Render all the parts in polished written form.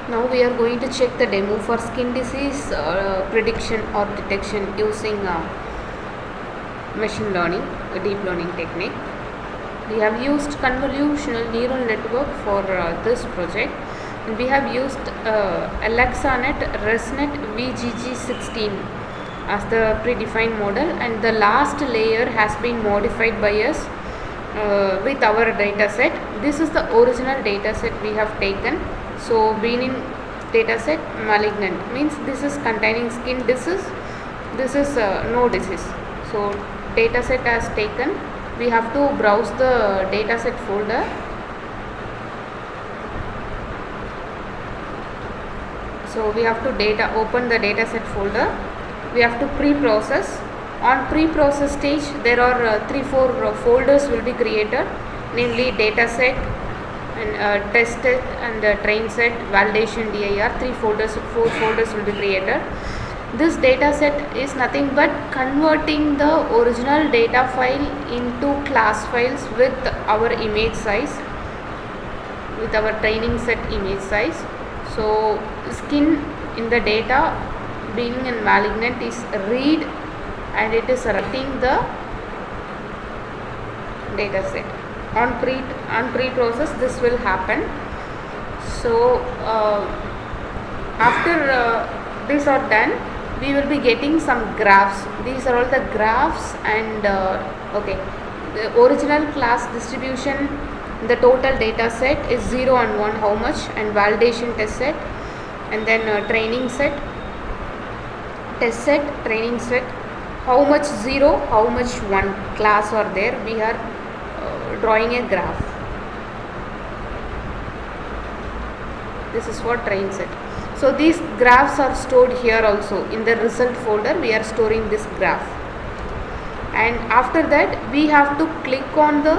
Now we are going to check the demo for skin disease prediction or detection using machine learning, deep learning technique. We have used convolutional neural network for this project, and we have used AlexaNet ResNet VGG16 as the predefined model, and the last layer has been modified by us with our data set. This is the original data set we have taken. So benign data set, malignant means this is containing skin disease, this is no disease. So data set as taken, we have to browse the data set folder. So we have to open the data set folder. We have to pre-process. On pre-process stage, there are 3-4 folders will be created, namely data set and test set and train set, validation dir. 4 folders will be created. This data set is nothing but converting the original data file into class files with our image size, with our training set image size. So skin in the data benign and malignant is read, and it is writing the data set. On pre-process this will happen. So after these are done, we will be getting some graphs. These are all the graphs, and the original class distribution, the total data set is 0 and 1, how much, and validation test set, and then training set, test set, training set, how much 0, how much 1 class are there. We are drawing a graph. This is for train set. So these graphs are stored here also in the result folder. We are storing this graph, and after that we have to click on the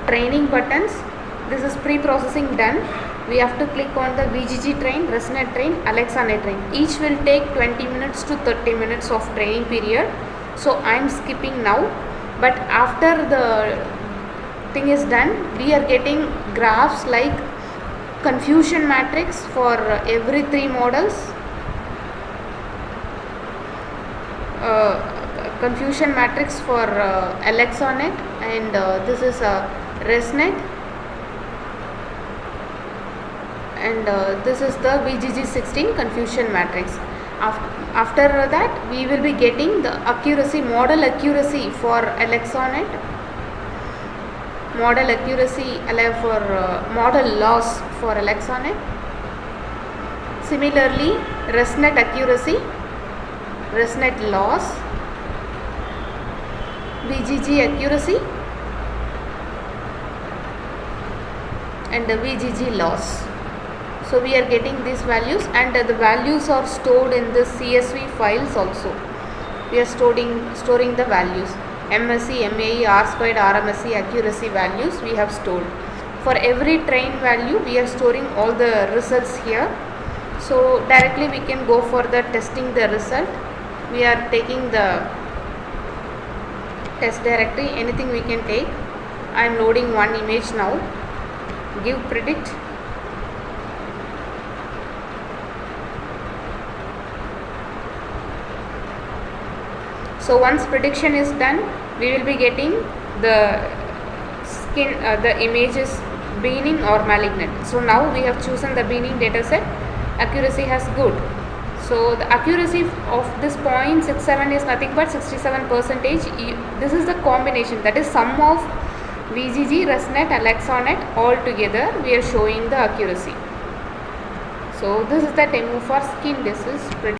training buttons. This is pre-processing done. We have to click on the VGG train, ResNet train, AlexaNet train. Each will take 20 minutes to 30 minutes of training period. So I am skipping now. But after the thing is done, we are getting graphs like confusion matrix for every 3 models, confusion matrix for AlexaNet, and this is ResNet, and this is the VGG16 confusion matrix. After that, we will be getting the accuracy, model accuracy for AlexaNet, model accuracy for model loss for AlexaNet. Similarly, ResNet accuracy, ResNet loss, VGG accuracy, and the VGG loss. So we are getting these values, and the values are stored in the CSV files also. We are storing the values. MSE, MAE, R squared, RMSE accuracy values we have stored. For every train value, we are storing all the results here. So directly we can go for the testing the result. We are taking the test directory, anything we can take. I am loading one image now. Give predict. So once prediction is done, we will be getting the skin, the images benign or malignant. So now we have chosen the benign data set. Accuracy has good. So the accuracy of this 0.67 is nothing but 67%. This is the combination, that is sum of VGG, ResNet, AlexaNet all together. We are showing the accuracy. So this is the demo for skin disease prediction.